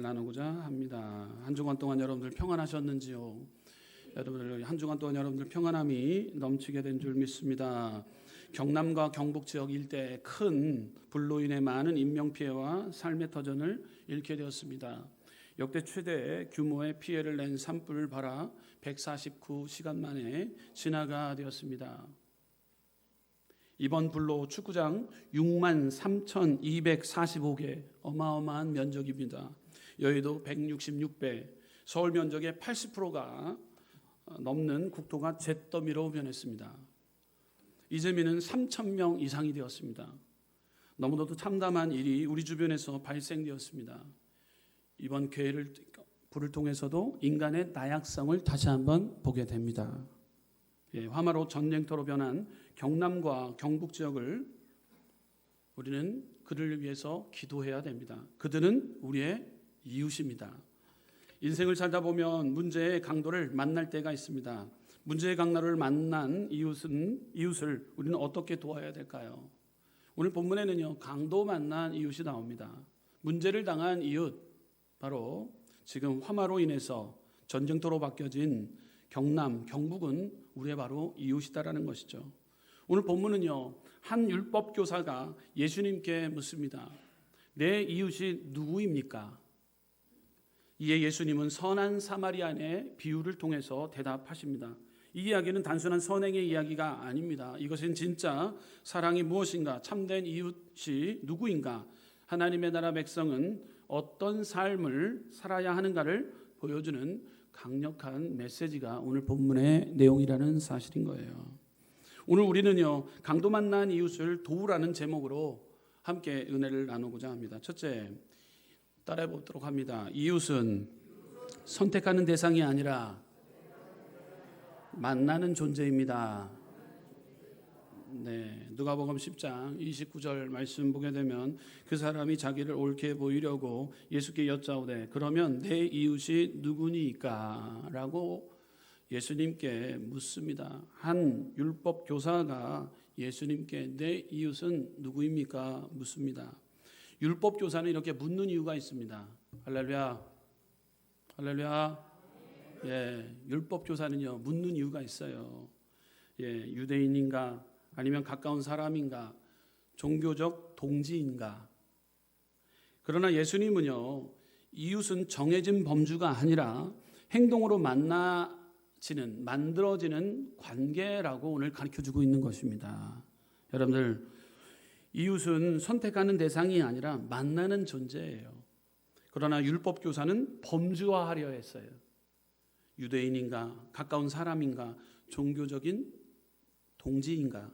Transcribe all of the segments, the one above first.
나누고자 합니다. 한 주간 동안 여러분들 평안하셨는지요? 여러분들 한 주간 동안 여러분들 평안함이 넘치게 된 줄 믿습니다. 경남과 경북 지역 일대에 큰 불로 인해 많은 인명 피해와 삶의 터전을 잃게 되었습니다. 역대 최대 규모의 피해를 낸 산불 발화 149시간 만에 진화가 되었습니다. 이번 불로 축구장 63,245개, 어마어마한 면적입니다. 여의도 166배, 서울 면적의 80%가 넘는 국토가 잿더미로 변했습니다. 이재민은 3,000명 이상이 되었습니다. 너무나도 참담한 일이 우리 주변에서 발생되었습니다. 이번 불을 통해서도 인간의 나약성을 다시 한번 보게 됩니다. 화마로 전쟁터로 변한 경남과 경북 지역을 우리는 그들을 위해서 기도해야 됩니다. 그들은 우리의 이웃입니다. 인생을 살다 보면 문제의 강도를 만날 때가 있습니다. 문제의 강도를 만난 이웃을 우리는 어떻게 도와야 될까요? 오늘 본문에는요, 강도 만난 이웃이 나옵니다. 문제를 당한 이웃, 바로 지금 화마로 인해서 전쟁터로 바뀌어진 경남, 경북은 우리의 바로 이웃이다라는 것이죠. 오늘 본문은요, 한 율법 교사가 예수님께 묻습니다. 내 이웃이 누구입니까? 이에 예수님은 선한 사마리아인의 비유를 통해서 대답하십니다. 이 이야기는 단순한 선행의 이야기가 아닙니다. 이것은 진짜 사랑이 무엇인가, 참된 이웃이 누구인가, 하나님의 나라 백성은 어떤 삶을 살아야 하는가를 보여주는 강력한 메시지가 오늘 본문의 내용이라는 사실인 거예요. 오늘 우리는요, 강도 만난 이웃을 도우라는 제목으로 함께 은혜를 나누고자 합니다. 첫째, 따라해 보도록 합니다. 이웃은 선택하는 대상이 아니라 만나는 존재입니다. 누가복음 10장 29절 말씀 보게 되면 그 사람이 자기를 옳게 보이려고 예수께 여짜오되 그러면 내 이웃이 누구니까? 라고 예수님께 묻습니다. 한 율법 교사가 예수님께 내 이웃은 누구입니까? 묻습니다. 율법 교사는 이렇게 묻는 이유가 있습니다. 할렐루야. 할렐루야. 율법 교사는요, 묻는 이유가 있어요. 유대인인가? 아니면 가까운 사람인가? 종교적 동지인가? 그러나 예수님은요, 이웃은 정해진 범주가 아니라 행동으로 만들어지는 관계라고 오늘 가르쳐주고 있는 것입니다. 여러분들, 이웃은 선택하는 대상이 아니라 만나는 존재예요. 그러나 율법 교사는 범주화하려 했어요. 유대인인가, 가까운 사람인가, 종교적인 동지인가.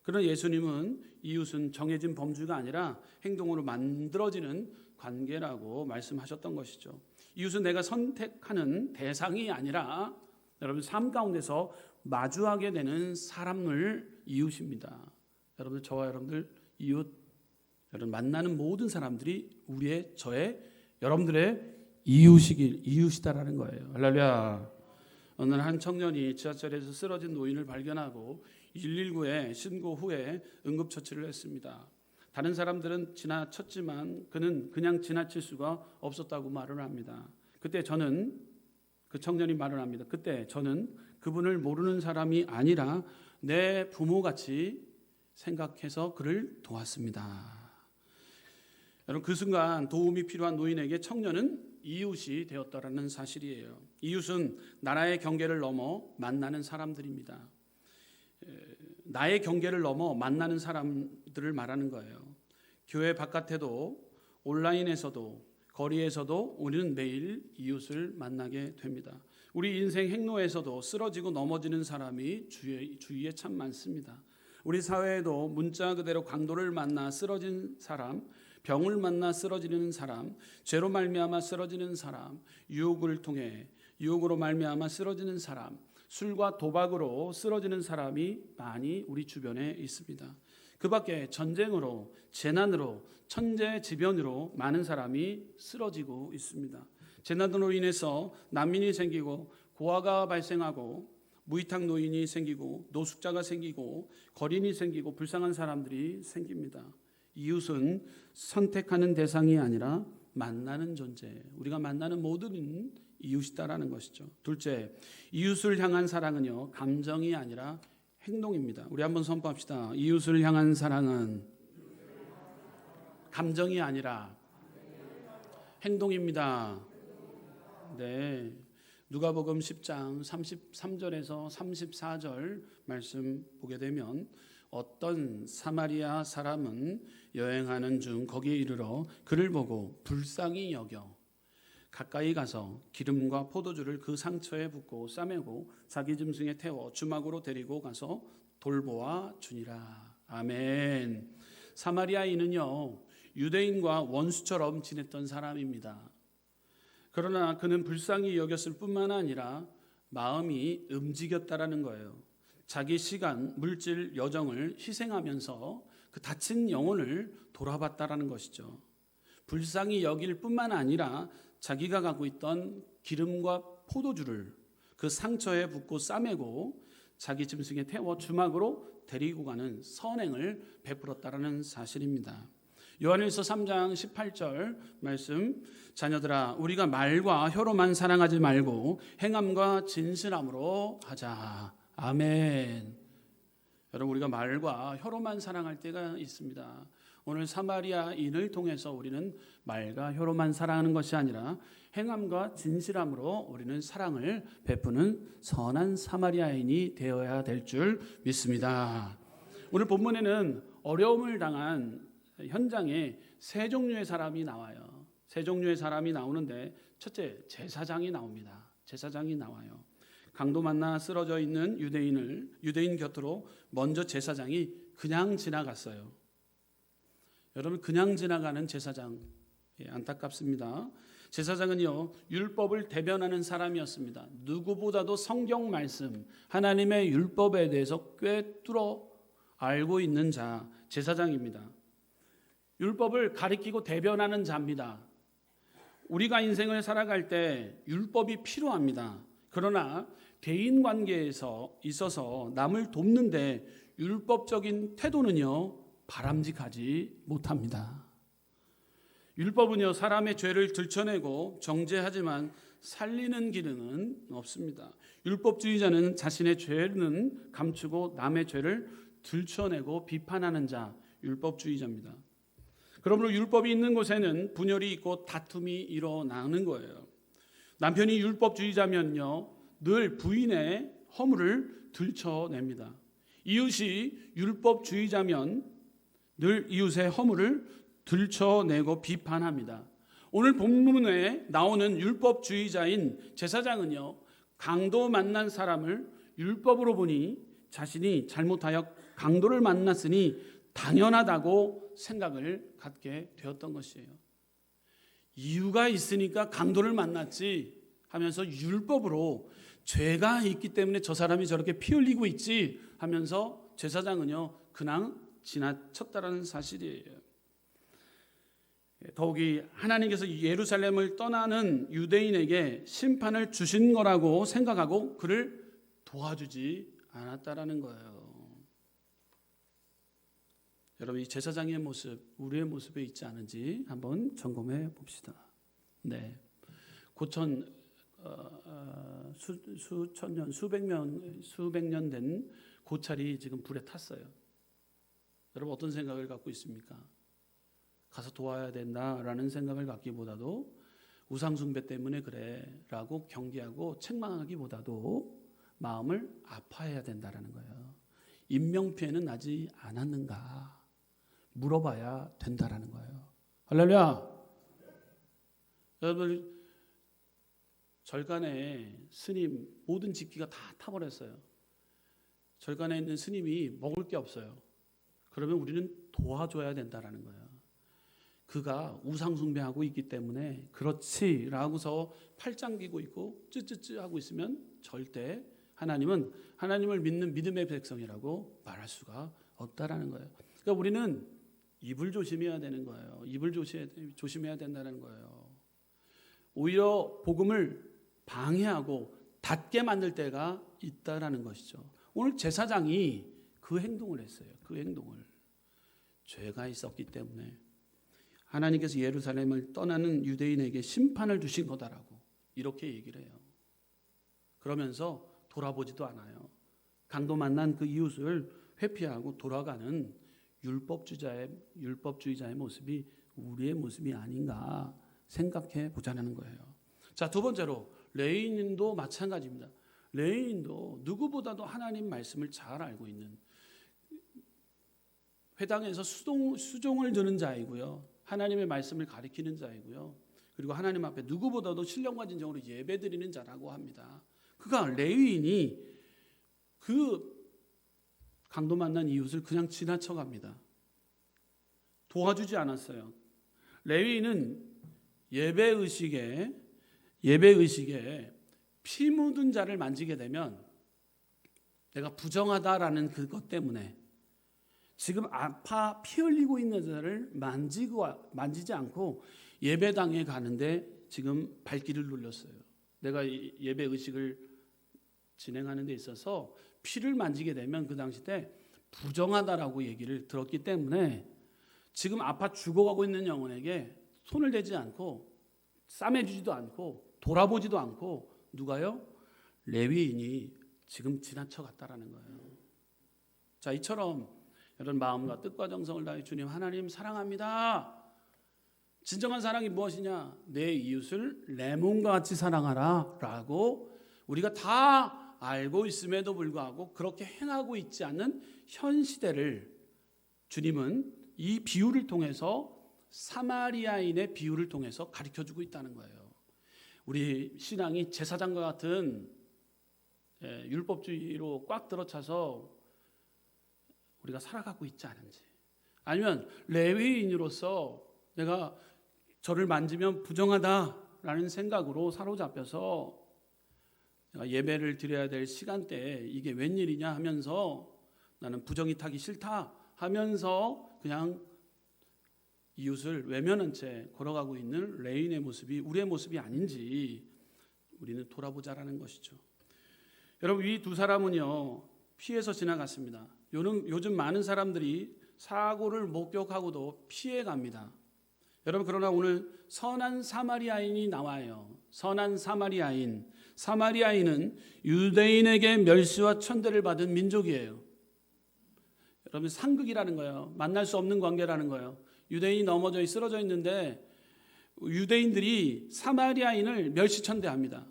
그러나 예수님은 이웃은 정해진 범주가 아니라 행동으로 만들어지는 관계라고 말씀하셨던 것이죠. 이웃은 내가 선택하는 대상이 아니라 여러분 삶 가운데서 마주하게 되는 사람을 이웃입니다. 여러분들, 저와 여러분들 이웃, 여러분 만나는 모든 사람들이 여러분들의 이웃이다라는 거예요. 할렐루야. 어느 날 한 청년이 지하철에서 쓰러진 노인을 발견하고 119에 신고 후에 응급처치를 했습니다. 다른 사람들은 지나쳤지만 그는 그냥 지나칠 수가 없었다고 말을 합니다. 그때 저는 그분을 모르는 사람이 아니라 내 부모같이 생각해서 그를 도왔습니다. 여러분, 그 순간 도움이 필요한 노인에게 청년은 이웃이 되었다라는 사실이에요. 이웃은 나라의 경계를 넘어 만나는 사람들입니다. 나의 경계를 넘어 만나는 사람들을 말하는 거예요. 교회 바깥에도 온라인에서도 거리에서도 우리는 매일 이웃을 만나게 됩니다. 우리 인생 행로에서도 쓰러지고 넘어지는 사람이 주위에 참 많습니다. 우리 사회에도 문자 그대로 강도를 만나 쓰러진 사람, 병을 만나 쓰러지는 사람, 죄로 말미암아 쓰러지는 사람, 유혹으로 말미암아 쓰러지는 사람, 술과 도박으로 쓰러지는 사람이 많이 우리 주변에 있습니다. 그 밖에 전쟁으로, 재난으로, 천재지변으로 많은 사람이 쓰러지고 있습니다. 재난으로 인해서 난민이 생기고 고아가 발생하고 무위탁 노인이 생기고 노숙자가 생기고 거린이 생기고 불쌍한 사람들이 생깁니다. 이웃은 선택하는 대상이 아니라 만나는 존재, 우리가 만나는 모든 이웃이다라는 것이죠. 둘째, 이웃을 향한 사랑은요, 감정이 아니라 행동입니다. 우리 한번 선포합시다. 이웃을 향한 사랑은 감정이 아니라 행동입니다. 네, 누가복음 10장 33절에서 34절 말씀 보게 되면 어떤 사마리아 사람은 여행하는 중 거기에 이르러 그를 보고 불쌍히 여겨 가까이 가서 기름과 포도주를 그 상처에 붓고 싸매고 자기 짐승에 태워 주막으로 데리고 가서 돌보아 주니라. 아멘. 사마리아인은요, 유대인과 원수처럼 지냈던 사람입니다. 그러나 그는 불쌍히 여겼을 뿐만 아니라 마음이 움직였다라는 거예요. 자기 시간, 물질, 여정을 희생하면서 그 다친 영혼을 돌아봤다라는 것이죠. 불쌍히 여길 뿐만 아니라 자기가 갖고 있던 기름과 포도주를 그 상처에 붓고 싸매고 자기 짐승에 태워 주막으로 데리고 가는 선행을 베풀었다라는 사실입니다. 요한일서 3장 18절 말씀, 자녀들아 우리가 말과 혀로만 사랑하지 말고 행함과 진실함으로 하자. 아멘. 여러분, 우리가 말과 혀로만 사랑할 때가 있습니다. 오늘 사마리아인을 통해서 우리는 말과 혀로만 사랑하는 것이 아니라 행함과 진실함으로 우리는 사랑을 베푸는 선한 사마리아인이 되어야 될 줄 믿습니다. 오늘 본문에는 어려움을 당한 현장에 세 종류의 사람이 나와요. 세 종류의 사람이 나오는데 첫째, 제사장이 나옵니다. 제사장이 나와요. 강도 만나 쓰러져 있는 유대인 곁으로 먼저 제사장이 그냥 지나갔어요. 여러분, 그냥 지나가는 제사장, 안타깝습니다. 제사장은요, 율법을 대변하는 사람이었습니다. 누구보다도 성경 말씀, 하나님의 율법에 대해서 꿰뚫어 알고 있는 자, 제사장입니다. 율법을 가리키고 대변하는 자입니다. 우리가 인생을 살아갈 때 율법이 필요합니다. 그러나 대인 관계에서 있어서 남을 돕는데 율법적인 태도는요, 바람직하지 못합니다. 율법은요, 사람의 죄를 들춰내고 정죄하지만 살리는 기능은 없습니다. 율법주의자는 자신의 죄는 감추고 남의 죄를 들춰내고 비판하는 자, 율법주의자입니다. 그러므로 율법이 있는 곳에는 분열이 있고 다툼이 일어나는 거예요. 남편이 율법주의자면요, 늘 부인의 허물을 들춰냅니다. 이웃이 율법주의자면 늘 이웃의 허물을 들춰내고 비판합니다. 오늘 본문에 나오는 율법주의자인 제사장은요, 강도 만난 사람을 율법으로 보니 자신이 잘못하여 강도를 만났으니 당연하다고 생각을 갖게 되었던 것이에요. 이유가 있으니까 강도를 만났지 하면서 율법으로 죄가 있기 때문에 저 사람이 저렇게 피 흘리고 있지 하면서 제사장은요, 그냥 지나쳤다라는 사실이에요. 더욱이 하나님께서 예루살렘을 떠나는 유대인에게 심판을 주신 거라고 생각하고 그를 도와주지 않았다라는 거예요. 여러분, 이 제사장의 모습, 우리의 모습에 있지 않은지 한번 점검해 봅시다. 네, 고천 수천 년, 수백 년 된 고찰이 지금 불에 탔어요. 여러분, 어떤 생각을 갖고 있습니까? 가서 도와야 된다라는 생각을 갖기보다도 우상숭배 때문에 그래라고 경계하고 책망하기보다도 마음을 아파해야 된다라는 거예요. 인명피해는 나지 않았는가 물어봐야 된다라는 거예요. 할렐루야. 여러분, 절간에 스님 모든 집기가 다 타버렸어요. 절간에 있는 스님이 먹을 게 없어요. 그러면 우리는 도와줘야 된다라는 거예요. 그가 우상숭배하고 있기 때문에 그렇지라고서 팔짱 끼고 있고 쯔쯔쯔 하고 있으면 절대 하나님을 믿는 믿음의 백성이라고 말할 수가 없다라는 거예요. 그러니까 우리는 입을 조심해야 되는 거예요. 입을 조심해야 된다는 거예요. 오히려 복음을 방해하고 닫게 만들 때가 있다라는 것이죠. 오늘 제사장이 그 행동을 했어요. 그 행동을. 죄가 있었기 때문에 하나님께서 예루살렘을 떠나는 유대인에게 심판을 주신 거다라고 이렇게 얘기를 해요. 그러면서 돌아보지도 않아요. 강도 만난 그 이웃을 회피하고 돌아가는 율법주의자의 모습이 우리의 모습이 아닌가 생각해 보자는 거예요. 자, 두 번째로 레위인도 마찬가지입니다. 레위인도 누구보다도 하나님 말씀을 잘 알고 있는, 회당에서 수종을 드는 자이고요, 하나님의 말씀을 가리키는 자이고요, 그리고 하나님 앞에 누구보다도 신령과 진정으로 예배드리는 자라고 합니다. 그가 레위인이 그 강도 만난 이웃을 그냥 지나쳐갑니다. 도와주지 않았어요. 레위인은 예배의식에 피 묻은 자를 만지게 되면 내가 부정하다라는 그것 때문에 지금 아파 피 흘리고 있는 자를 만지지 않고 예배당에 가는데 지금 발길을 눌렸어요. 내가 예배의식을 진행하는 데 있어서 피를 만지게 되면 그 당시 때 부정하다라고 얘기를 들었기 때문에 지금 아파 죽어가고 있는 영혼에게 손을 대지 않고 싸매주지도 않고 돌아보지도 않고 누가요? 레위인이 지금 지나쳐갔다라는 거예요. 자, 이처럼 여러분 마음과 뜻과 정성을 다해 주님 하나님 사랑합니다. 진정한 사랑이 무엇이냐? 내 이웃을 내 몸과 같이 사랑하라 라고 우리가 다 알고 있음에도 불구하고 그렇게 행하고 있지 않는 현 시대를 주님은 이 비유를 통해서, 사마리아인의 비유를 통해서 가르쳐주고 있다는 거예요. 우리 신앙이 제사장과 같은 율법주의로 꽉 들어차서 우리가 살아가고 있지 않은지, 아니면 레위인으로서 내가 저를 만지면 부정하다라는 생각으로 사로잡혀서 내가 예배를 드려야 될 시간대에 이게 웬일이냐 하면서 나는 부정이 타기 싫다 하면서 그냥 이웃을 외면한 채 걸어가고 있는 레위인의 모습이 우리의 모습이 아닌지 우리는 돌아보자라는 것이죠. 여러분, 이 두 사람은요 피해서 지나갔습니다. 요즘 많은 사람들이 사고를 목격하고도 피해갑니다. 여러분, 그러나 오늘 선한 사마리아인이 나와요. 선한 사마리아인은 유대인에게 멸시와 천대를 받은 민족이에요. 여러분, 상극이라는 거예요. 만날 수 없는 관계라는 거예요. 유대인이 넘어져 쓰러져 있는데 유대인들이 사마리아인을 멸시천대합니다.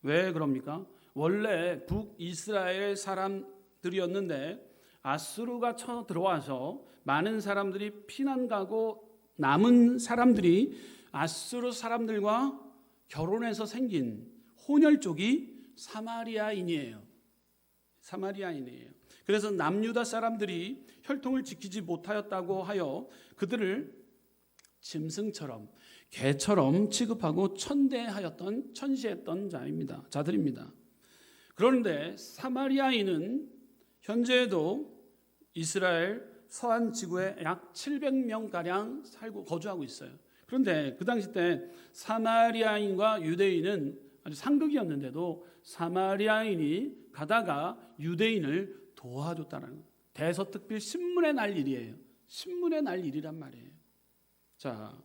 왜 그럽니까? 원래 북이스라엘 사람들이었는데 아수르가 쳐들어와서 많은 사람들이 피난 가고 남은 사람들이 아수르 사람들과 결혼해서 생긴 혼혈족이 사마리아인이에요. 그래서 남유다 사람들이 혈통을 지키지 못하였다고 하여 그들을 짐승처럼 개처럼 취급하고 천시했던 자들입니다. 그런데 사마리아인은 현재에도 이스라엘 서안 지구에 약 700명가량 살고 거주하고 있어요. 그런데 그 당시 때 사마리아인과 유대인은 아주 상극이었는데도 사마리아인이 가다가 유대인을 도와줬다는 거예요. 대서특필 신문에 날 일이에요. 신문에 날 일이란 말이에요. 자,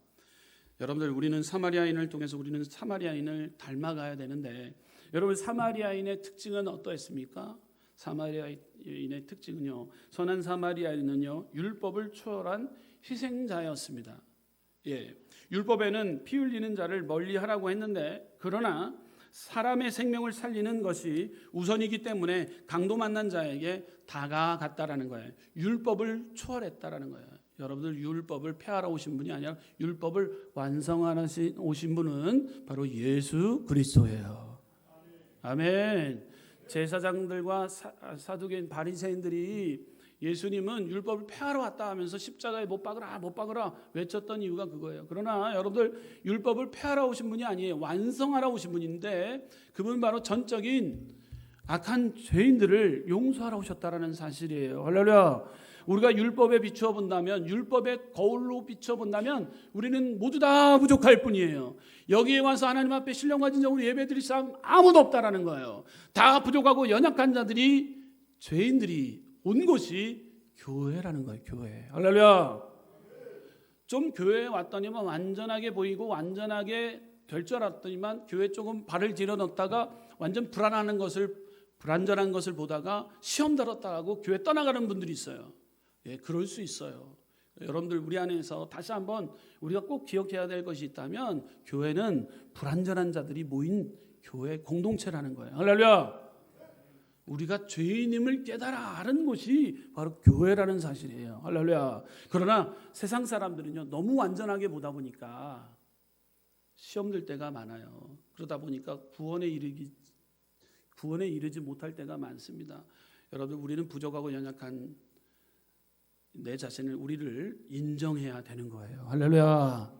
여러분들, 우리는 사마리아인을 통해서 우리는 사마리아인을 닮아가야 되는데, 여러분, 사마리아인의 특징은 어떠했습니까? 사마리아인의 특징은요, 선한 사마리아인은요 율법을 초월한 희생자였습니다. 율법에는 피 흘리는 자를 멀리하라고 했는데, 그러나 사람의 생명을 살리는 것이 우선이기 때문에 강도 만난 자에게 다가갔다라는 거예요. 율법을 초월했다라는 거예요. 여러분들, 율법을 폐하러 오신 분이 아니라 율법을 완성하러 오신 분은 바로 예수 그리스도예요. 아멘. 제사장들과 사두개인 바리새인들이 예수님은 율법을 폐하러 왔다 하면서 십자가에 못 박으라 외쳤던 이유가 그거예요. 그러나 여러분들, 율법을 폐하러 오신 분이 아니에요. 완성하러 오신 분인데, 그분 바로 전적인 악한 죄인들을 용서하러 오셨다라는 사실이에요. 할렐루야. 우리가 율법에 비추어 본다면, 율법의 거울로 비추어 본다면 우리는 모두 다 부족할 뿐이에요. 여기에 와서 하나님 앞에 신령과 진정으로 예배드릴 사람 아무도 없다라는 거예요. 다 부족하고 연약한 자들이, 죄인들이 온 곳이 교회라는 거예요. 교회. 할렐루야. 좀 교회에 왔더니만 완전하게 보이고 완전하게 될 줄 알았더니만 교회 조금 발을 들여 넣었다가 완전 불안전한 것을 보다가 시험 들었다고 교회 떠나가는 분들이 있어요. 예, 그럴 수 있어요. 여러분들 우리 안에서 다시 한번 우리가 꼭 기억해야 될 것이 있다면 교회는 불안전한 자들이 모인 교회 공동체라는 거예요. 할렐루야. 우리가 죄인임을 깨달아 아는 곳이 바로 교회라는 사실이에요. 할렐루야. 그러나 세상 사람들은요 너무 완전하게 보다 보니까 시험 들 때가 많아요. 그러다 보니까 구원에 이르지 못할 때가 많습니다. 여러분 우리는 부족하고 연약한 내 자신을 우리를 인정해야 되는 거예요. 할렐루야.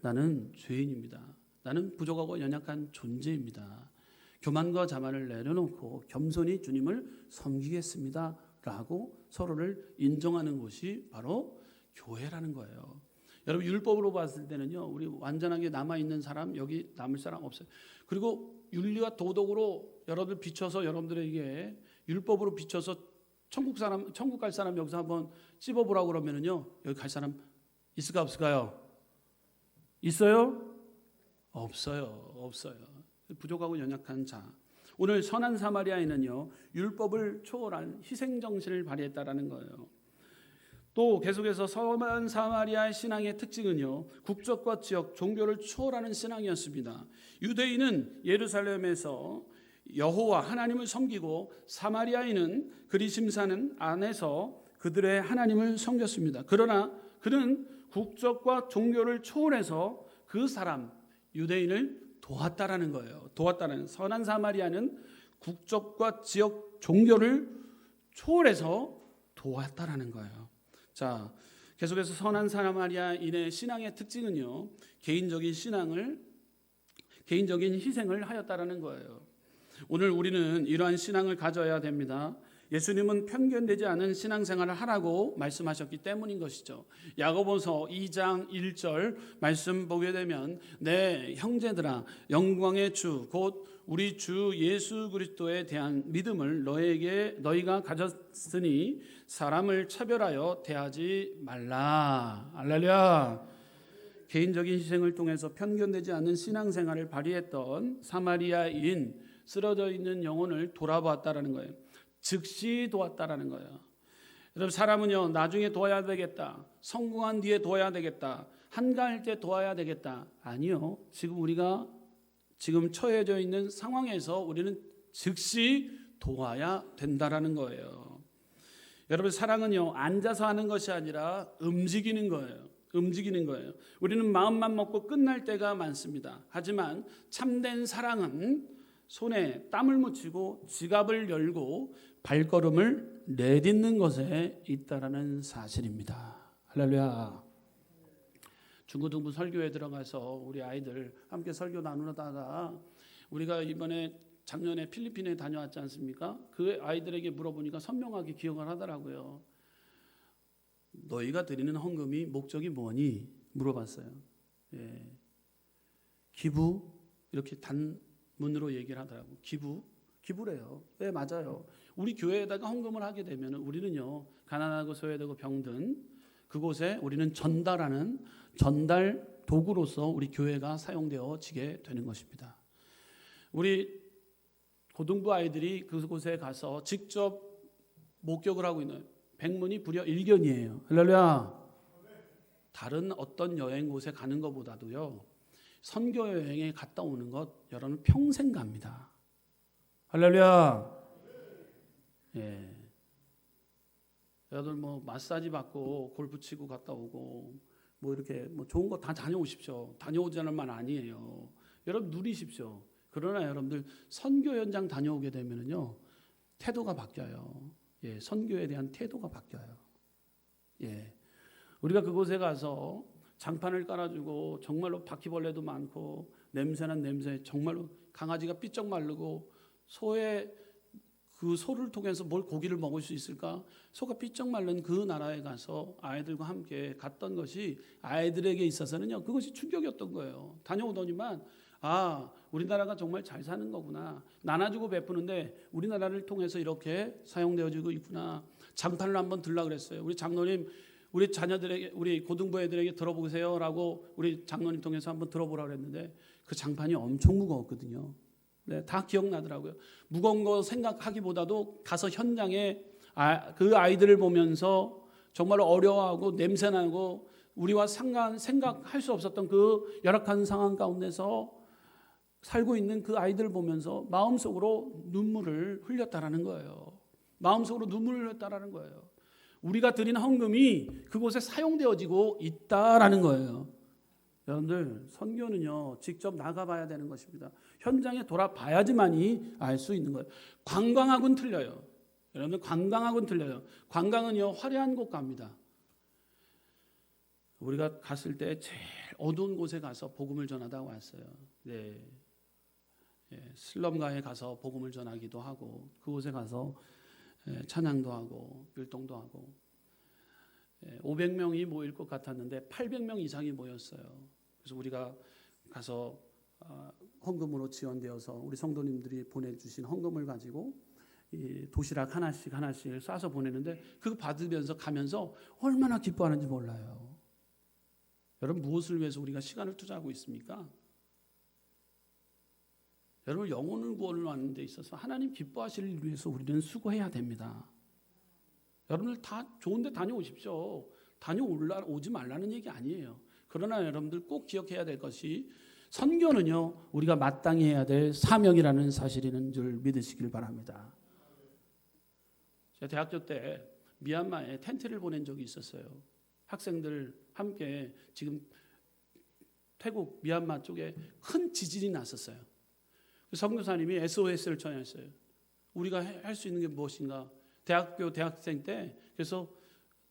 나는 죄인입니다. 나는 부족하고 연약한 존재입니다. 교만과 자만을 내려놓고 겸손히 주님을 섬기겠습니다 라고 서로를 인정하는 곳이 바로 교회라는 거예요. 여러분 율법으로 봤을 때는요 우리 완전하게 남아있는 사람 여기 남을 사람 없어요. 그리고 윤리와 도덕으로 여러분들 비춰서 여러분들에게 율법으로 비춰서 천국 갈 사람 여기서 한번 찝어보라고 그러면은요 여기 갈 사람 있을까 없을까요? 있어요? 없어요. 부족하고 연약한 자. 오늘 선한 사마리아인은요 율법을 초월한 희생 정신을 발휘했다라는 거예요. 또 계속해서 선한 사마리아의 신앙의 특징은요 국적과 지역, 종교를 초월하는 신앙이었습니다. 유대인은 예루살렘에서 여호와 하나님을 섬기고 사마리아인은 그리심산 안에서 그들의 하나님을 섬겼습니다. 그러나 그는 국적과 종교를 초월해서 그 사람 유대인을 도왔다라는 거예요. 도왔다는 선한 사마리아는 국적과 지역, 종교를 초월해서 도왔다라는 거예요. 자, 계속해서 선한 사마리아인의 신앙의 특징은요 개인적인 희생을 하였다라는 거예요. 오늘 우리는 이러한 신앙을 가져야 됩니다. 예수님은 편견되지 않은 신앙생활을 하라고 말씀하셨기 때문인 것이죠. 야고보서 2장 1절 말씀 보게 되면 내 형제들아 영광의 주 곧 우리 주 예수 그리스도에 대한 믿음을 너희가 가졌으니 사람을 차별하여 대하지 말라. 할렐루야. 개인적인 희생을 통해서 편견되지 않은 신앙생활을 발휘했던 사마리아인 쓰러져 있는 영혼을 돌아보았다라는 거예요. 즉시 도왔다라는 거예요. 여러분 사람은요 나중에 도와야 되겠다, 성공한 뒤에 도와야 되겠다, 한가할 때 도와야 되겠다. 아니요. 우리가 지금 처해져 있는 상황에서 우리는 즉시 도와야 된다라는 거예요. 여러분 사랑은요 앉아서 하는 것이 아니라 움직이는 거예요. 우리는 마음만 먹고 끝날 때가 많습니다. 하지만 참된 사랑은 손에 땀을 묻히고 지갑을 열고 발걸음을 내딛는 것에 있다라는 사실입니다. 할렐루야. 중고등부 설교에 들어가서 우리 아이들 함께 설교 나누다가 우리가 작년에 필리핀에 다녀왔지 않습니까? 그 아이들에게 물어보니까 선명하게 기억을 하더라고요. 너희가 드리는 헌금이 목적이 뭐니? 물어봤어요. 예. 기부 이렇게 단문으로 얘기를 하더라고요. 기부래요. 네, 맞아요. 우리 교회에다가 헌금을 하게 되면 우리는요 가난하고 소외되고 병든 그곳에 우리는 전달 도구로서 우리 교회가 사용되어지게 되는 것입니다. 우리 고등부 아이들이 그곳에 가서 직접 목격을 하고 있는 백문이 불여 일견이에요. 할렐루야. 다른 어떤 여행 곳에 가는 것보다도요 선교 여행에 갔다 오는 것 여러분 평생 갑니다. 할렐루야. 예. 여러분 마사지 받고 골프 치고 갔다 오고 이렇게 좋은 거 다 다녀오십시오. 다녀오자는 말 아니에요. 여러분 누리십시오. 그러나 여러분들 선교 현장 다녀오게 되면은요 태도가 바뀌어요. 예, 선교에 대한 태도가 바뀌어요. 예, 우리가 그곳에 가서 장판을 깔아주고 정말로 바퀴벌레도 많고 냄새난 냄새 정말로 강아지가 삐쩍 마르고 그 소를 통해서 뭘 고기를 먹을 수 있을까? 소가 삐쩍 마른 그 나라에 가서 아이들과 함께 갔던 것이 아이들에게 있어서는요 그것이 충격이었던 거예요. 다녀오더니만 우리나라가 정말 잘 사는 거구나. 나눠주고 베푸는데 우리나라를 통해서 이렇게 사용되어지고 있구나. 장판을 한번 들라 그랬어요. 우리 장로님 우리 자녀들에게, 우리 고등부 애들에게 들어보세요라고 우리 장로님 통해서 한번 들어보라고 했는데 그 장판이 엄청 무거웠거든요. 네, 다 기억나더라고요. 무거운 거 생각하기보다도 가서 현장에 그 아이들을 보면서 정말 어려워하고 냄새나고 우리와 생각할 수 없었던 그 열악한 상황 가운데서 살고 있는 그 아이들을 보면서 마음속으로 눈물을 흘렸다라는 거예요. 마음속으로 눈물을 흘렸다라는 거예요. 우리가 드린 헌금이 그곳에 사용되어지고 있다라는 거예요. 여러분들, 선교는요 직접 나가봐야 되는 것입니다. 현장에 돌아봐야지만이 알 수 있는 거예요. 관광하고는 틀려요. 여러분들, 관광하고는 틀려요. 관광은요 화려한 곳 갑니다. 우리가 갔을 때 제일 어두운 곳에 가서 복음을 전하다 왔어요. 네. 슬럼가에 가서 복음을 전하기도 하고 그곳에 가서 찬양도 하고 율동도 하고 500명이 모일 것 같았는데 800명 이상이 모였어요. 그래서 우리가 가서 헌금으로 지원되어서 우리 성도님들이 보내주신 헌금을 가지고 이 도시락 하나씩 싸서 보내는데 그거 받으면서 가면서 얼마나 기뻐하는지 몰라요. 여러분, 무엇을 위해서 우리가 시간을 투자하고 있습니까? 여러분, 영혼을 구원하는 데 있어서 하나님 기뻐하시를 위해서 우리는 수고해야 됩니다. 여러분들 다 좋은 데 다녀오십시오. 다녀오지 말라는 얘기 아니에요. 그러나 여러분들 꼭 기억해야 될 것이 선교는요 우리가 마땅히 해야 될 사명이라는 사실인 줄 믿으시길 바랍니다. 제가 대학교 때 미얀마에 텐트를 보낸 적이 있었어요. 학생들 함께 지금 태국 미얀마 쪽에 큰 지진이 났었어요. 선교사님이 SOS를 전했어요. 우리가 할 수 있는 게 무엇인가? 대학생 때 그래서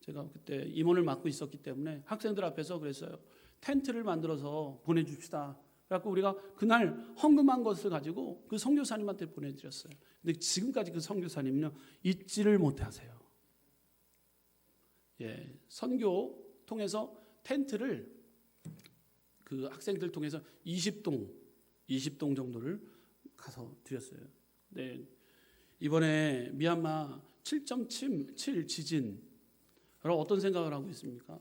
제가 그때 임원을 맡고 있었기 때문에 학생들 앞에서 그랬어요. 텐트를 만들어서 보내줍시다. 그래서 우리가 그날 헌금한 것을 가지고 그 선교사님한테 보내드렸어요. 근데 지금까지 그 선교사님은요 잊지를 못하세요. 선교 통해서 텐트를 그 학생들 통해서 20동 정도를 가서 드렸어요. 네, 이번에 미얀마 7.7 지진, 여러분 어떤 생각을 하고 있습니까?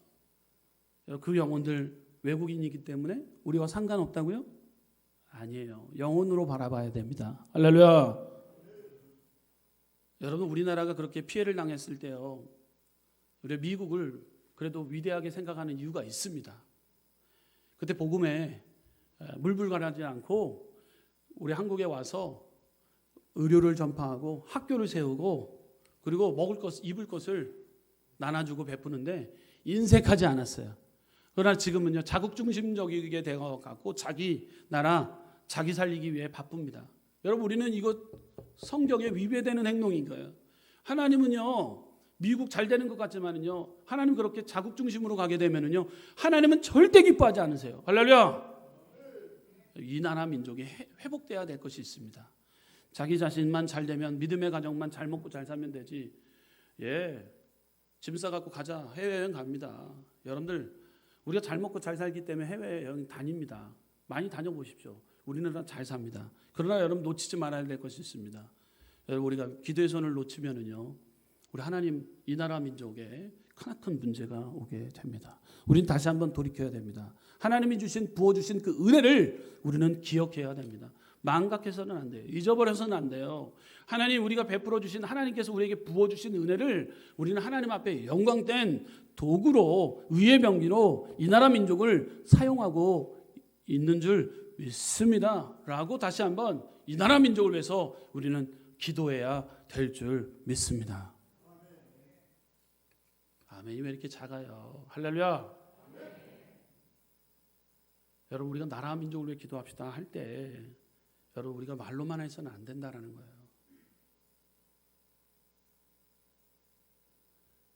그 영혼들 외국인이기 때문에 우리와 상관없다고요? 아니에요. 영혼으로 바라봐야 됩니다. 할렐루야. 여러분, 우리나라가 그렇게 피해를 당했을 때요, 우리 미국을 그래도 위대하게 생각하는 이유가 있습니다. 그때 복음에 물불가하지 않고 우리 한국에 와서 의료를 전파하고 학교를 세우고 그리고 먹을 것, 입을 것을 나눠주고 베푸는데 인색하지 않았어요. 그러나 지금은요 자국중심적이게 되어갖고 자기 나라 자기 살리기 위해 바쁩니다. 여러분, 우리는 이거 성경에 위배되는 행동인 거예요. 하나님은요 미국 잘 되는 것 같지만은요 하나님 그렇게 자국중심으로 가게 되면은요 하나님은 절대 기뻐하지 않으세요. 할렐루야. 이 나라 민족이 회복돼야 될 것이 있습니다. 자기 자신만 잘 되면, 믿음의 가정만 잘 먹고 잘 살면 되지. 짐 싸갖고 가자. 해외여행 갑니다. 여러분들, 우리가 잘 먹고 잘 살기 때문에 해외여행 다닙니다. 많이 다녀보십시오. 우리나라 잘 삽니다. 그러나 여러분 놓치지 말아야 될 것이 있습니다. 여러분, 우리가 기도의 손을 놓치면은요 우리 하나님 이 나라 민족에 크나큰 문제가 오게 됩니다. 우리는 다시 한번 돌이켜야 됩니다. 하나님이 부어주신 그 은혜를 우리는 기억해야 됩니다. 망각해서는 안 돼요. 잊어버려서는 안 돼요. 하나님, 우리가 베풀어 주신, 하나님께서 우리에게 부어주신 은혜를 우리는 하나님 앞에 영광된 도구로, 의의 병기로 이 나라 민족을 사용하고 있는 줄 믿습니다. 라고 다시 한번 이 나라 민족을 위해서 우리는 기도해야 될 줄 믿습니다. 아멘이 왜 이렇게 작아요? 할렐루야. 여러분, 우리가 나라 민족을 위해 기도합시다 할 때 여러분, 우리가 말로만 해서는 안 된다라는 거예요.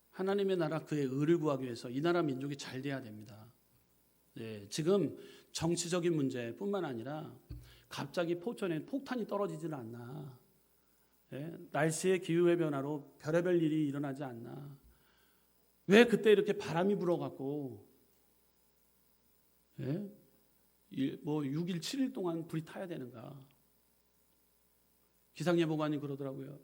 하나님의 나라, 그의 의를 구하기 위해서 이 나라 민족이 잘 돼야 됩니다. 지금 정치적인 문제뿐만 아니라 갑자기 포천에 폭탄이 떨어지지는 않나. 날씨의 기후의 변화로 별의별 일이 일어나지 않나. 왜 그때 이렇게 바람이 불어갖고 6일, 7일 동안 불이 타야 되는가. 기상예보관이 그러더라고요.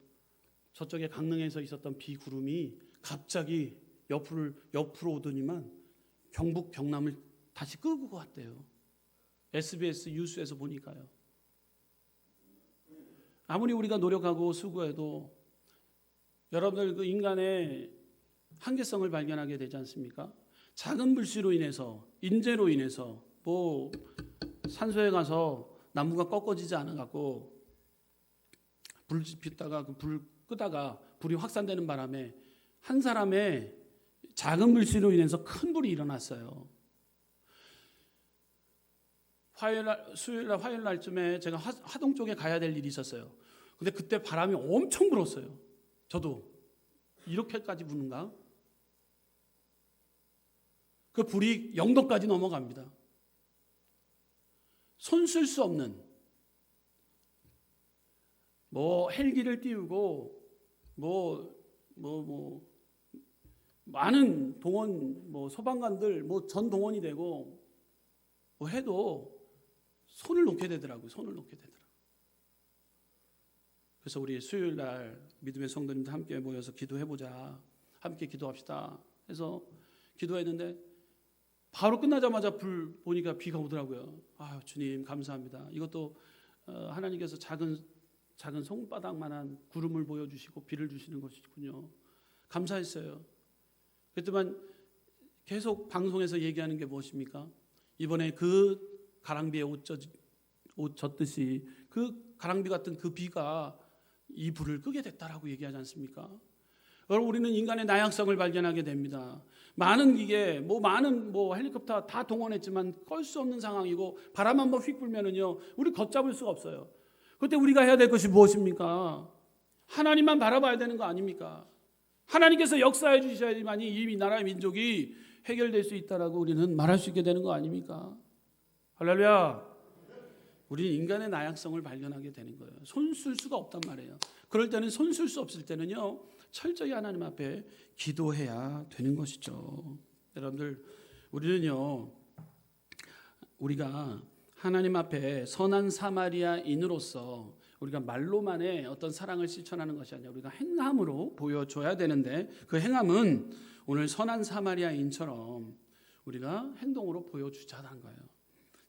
저쪽에 강릉에서 있었던 비구름이 갑자기 옆으로 오더니만 경북 경남을 다시 끌고 갔대요. SBS 뉴스에서 보니까요. 아무리 우리가 노력하고 수고해도 여러분들 그 인간의 한계성을 발견하게 되지 않습니까? 작은 불씨로 인해서, 인재로 인해서 뭐 산소에 가서 나무가 꺾어지지 않아 갖고 불 피다가 그 불 끄다가 불이 확산되는 바람에 한 사람의 작은 불씨로 인해서 큰 불이 일어났어요. 수요일날 화요일날쯤에 제가 하동 쪽에 가야 될 일이 있었어요. 근데 그때 바람이 엄청 불었어요. 저도 이렇게까지 부는가? 그 불이 0도까지 넘어갑니다. 손 쓸 수 없는 뭐 헬기를 띄우고 많은 동원 뭐 소방관들 뭐 전 동원이 되고 뭐 해도 손을 놓게 되더라고요. 그래서 우리 수요일 날 믿음의 성도님들 함께 모여서 기도해보자. 함께 기도합시다. 해서 기도했는데 바로 끝나자마자 불 보니까 비가 오더라고요. 아유, 주님 감사합니다. 이것도 하나님께서 작은 손바닥만한 구름을 보여주시고 비를 주시는 것이군요. 감사했어요. 그랬더만 계속 방송에서 얘기하는 게 무엇입니까? 이번에 그 가랑비에 옷 젖듯이 그 가랑비 같은 그 비가 이 불을 끄게 됐다라고 얘기하지 않습니까? 여러분, 우리는 인간의 나약성을 발견하게 됩니다. 많은 기계, 많은 헬리콥터 다 동원했지만 끌 수 없는 상황이고 바람 한번 휙 불면은요, 우리 걷잡을 수가 없어요. 그때 우리가 해야 될 것이 무엇입니까? 하나님만 바라봐야 되는 거 아닙니까? 하나님께서 역사해 주셔야지만이 이 나라의 민족이 해결될 수 있다라고 우리는 말할 수 있게 되는 거 아닙니까? 할렐루야. 우리는 인간의 나약성을 발견하게 되는 거예요. 손 쓸 수가 없단 말이에요. 그럴 때는 손 쓸 수 없을 때는요, 철저히 하나님 앞에 기도해야 되는 것이죠. 여러분들, 우리가 하나님 앞에 선한 사마리아인으로서 우리가 말로만의 어떤 사랑을 실천하는 것이 아니라 우리가 행함으로 보여줘야 되는데, 그 행함은 오늘 선한 사마리아인처럼 우리가 행동으로 보여주자는 거예요.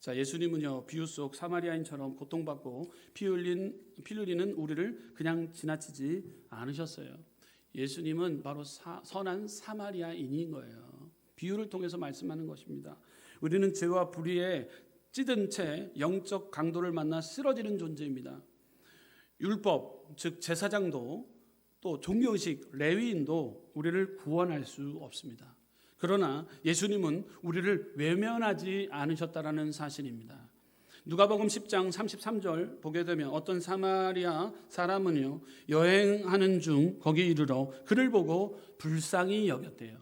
자, 예수님은요, 비유 속 사마리아인처럼 고통받고 피 흘리는 우리를 그냥 지나치지 않으셨어요. 예수님은 바로 선한 사마리아인인 거예요. 비유를 통해서 말씀하는 것입니다. 우리는 죄와 불의에 찌든 채 영적 강도를 만나 쓰러지는 존재입니다. 율법, 즉 제사장도 또 종교의식, 레위인도 우리를 구원할 수 없습니다. 그러나 예수님은 우리를 외면하지 않으셨다라는 사실입니다. 누가복음 10장 33절 보게 되면 어떤 사마리아 사람은요, 여행하는 중 거기 이르러 그를 보고 불쌍히 여겼대요.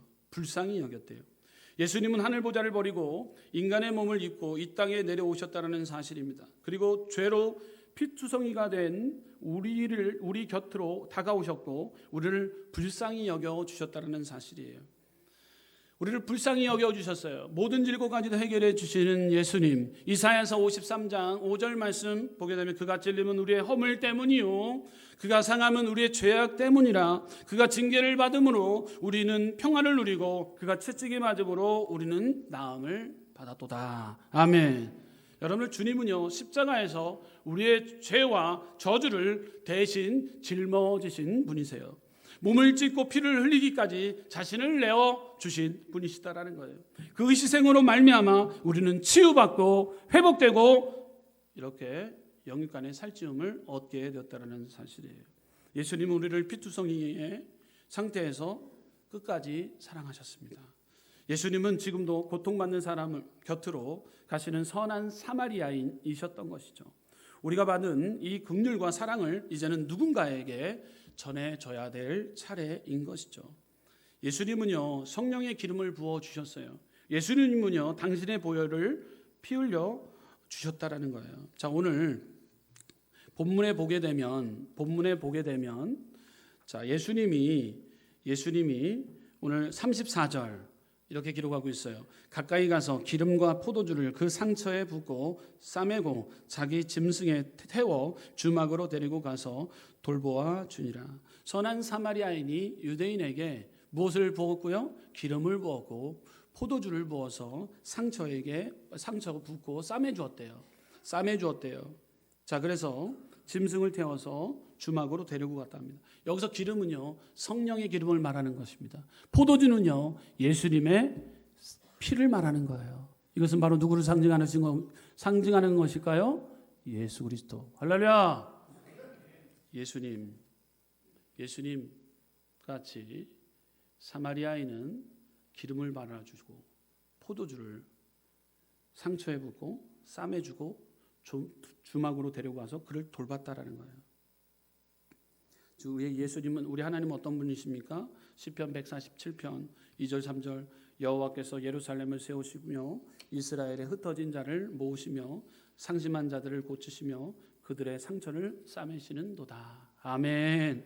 예수님은 하늘 보좌를 버리고 인간의 몸을 입고 이 땅에 내려오셨다라는 사실입니다. 그리고 죄로 피투성이가 된 우리 곁으로 다가오셨고 우리를 불쌍히 여겨 주셨다라는 사실이에요. 우리를 불쌍히 여겨주셨어요. 모든 질고까지도 해결해 주시는 예수님. 이사야서 53장 5절 말씀 보게 되면 그가 찔림은 우리의 허물 때문이요 그가 상함은 우리의 죄악 때문이라. 그가 징계를 받음으로 우리는 평안을 누리고 그가 채찍에 맞음으로 우리는 나음을 받았도다. 아멘. 여러분, 주님은요, 십자가에서 우리의 죄와 저주를 대신 짊어지신 분이세요. 몸을 찢고 피를 흘리기까지 자신을 내어 주신 분이시다라는 거예요. 그 희생으로 말미암아 우리는 치유받고 회복되고 이렇게 영육간의 살찌움을 얻게 되었다라는 사실이에요. 예수님은 우리를 피투성이의 상태에서 끝까지 사랑하셨습니다. 예수님은 지금도 고통받는 사람을 곁으로 가시는 선한 사마리아인이셨던 것이죠. 우리가 받은 이 긍휼과 사랑을 이제는 누군가에게 전해줘야 될 차례인 것이죠. 예수님은요, 성령의 기름을 부어 주셨어요. 예수님은요, 당신의 보혈을 피 흘려 주셨다라는 거예요. 자, 오늘 본문에 보게 되면 자, 예수님이 오늘 34절 이렇게 기록하고 있어요. 가까이 가서 기름과 포도주를 그 상처에 붓고 싸매고 자기 짐승에 태워 주막으로 데리고 가서 돌보아 주니라. 선한 사마리아인이 유대인에게 무엇을 부었고요? 기름을 부었고 포도주를 부어서 상처가 붓고 싸매 주었대요. 자, 그래서 짐승을 태워서 주막으로 데리고 갔답니다. 여기서 기름은요, 성령의 기름을 말하는 것입니다. 포도주는요, 예수님의 피를 말하는 거예요. 이것은 바로 누구를 상징하는 것일까요? 예수 그리스도. 할렐루야. 예수님 같이 사마리아인은 기름을 발라주고 포도주를 상처에 붓고 싸매주고 주막으로 데려가서 그를 돌봤다라는 거예요. 우리 예수님은, 우리 하나님은 어떤 분이십니까? 시편 147편 2절 3절 여호와께서 예루살렘을 세우시며 이스라엘의 흩어진 자를 모으시며 상심한 자들을 고치시며 그들의 상처를 싸매시는도다. 아멘.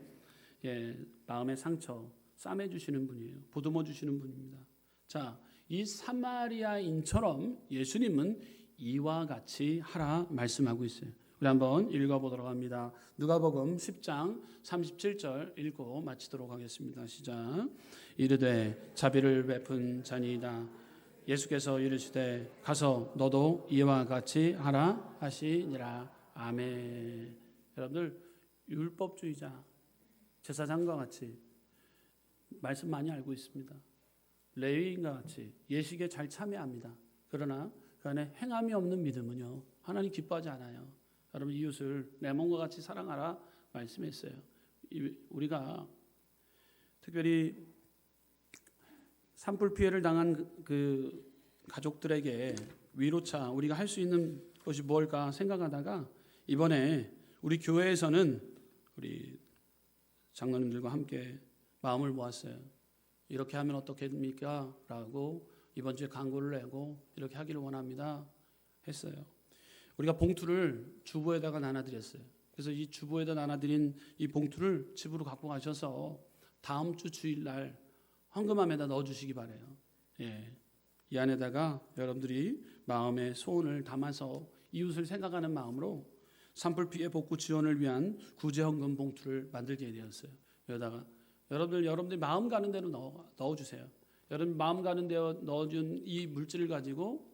예, 마음의 상처 싸매 주시는 분이에요. 보듬어 주시는 분입니다. 자, 이 사마리아인처럼 예수님은 이와 같이 하라 말씀하고 있어요. 우리 한번 읽어보도록 합니다. 누가복음 10장 37절 읽고 마치도록 하겠습니다. 시작. 이르되 자비를 베푼 자니이다. 예수께서 이르시되 가서 너도 이와 같이 하라 하시니라. 아멘. 여러분들 율법주의자 제사장과 같이 말씀 많이 알고 있습니다. 레위인과 같이 예식에 잘 참여합니다. 그러나 그 안에 행함이 없는 믿음은요, 하나님 기뻐하지 않아요. 여러분, 이웃을 내 몸과 같이 사랑하라 말씀했어요. 우리가 특별히 산불 피해를 당한 그 가족들에게 위로차 우리가 할 수 있는 것이 무엇일까 생각하다가 이번에 우리 교회에서는 우리 장로님들과 함께 마음을 모았어요. 이렇게 하면 어떻겠습니까? 라고 이번 주에 광고를 내고 이렇게 하기를 원합니다 했어요. 우리가 봉투를 주부에다가 나눠드렸어요. 그래서 이 주부에다 나눠드린 이 봉투를 집으로 갖고 가셔서 다음 주 주일날 헌금함에다 넣어주시기 바래요. 예, 이 안에다가 여러분들이 마음의 소원을 담아서 이웃을 생각하는 마음으로 산불 피해 복구 지원을 위한 구제 헌금 봉투를 만들게 되었어요. 여기다가 여러분들이 마음 가는 대로 넣어주세요. 여러분 마음 가는 대로 넣어준 이 물질을 가지고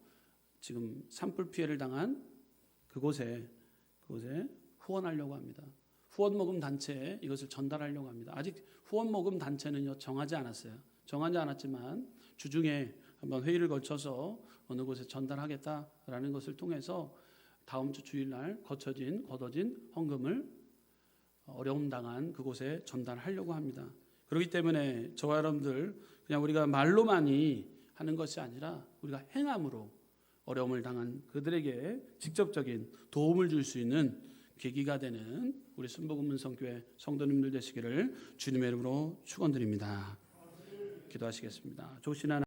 지금 산불 피해를 당한 그곳에 후원하려고 합니다. 후원 모금 단체에 이것을 전달하려고 합니다. 아직 후원 모금 단체는요 정하지 않았어요. 정하지 않았지만 주중에 한번 회의를 거쳐서 어느 곳에 전달하겠다라는 것을 통해서 다음 주 주일날 걷어진 헌금을 어려움 당한 그곳에 전달하려고 합니다. 그렇기 때문에 저와 여러분들 그냥 우리가 말로만이 하는 것이 아니라 우리가 행함으로 어려움을 당한 그들에게 직접적인 도움을 줄 수 있는 계기가 되는 우리 순복음문성교회 성도님들 되시기를 주님의 이름으로 축원드립니다. 기도하시겠습니다. 좋으신 하나님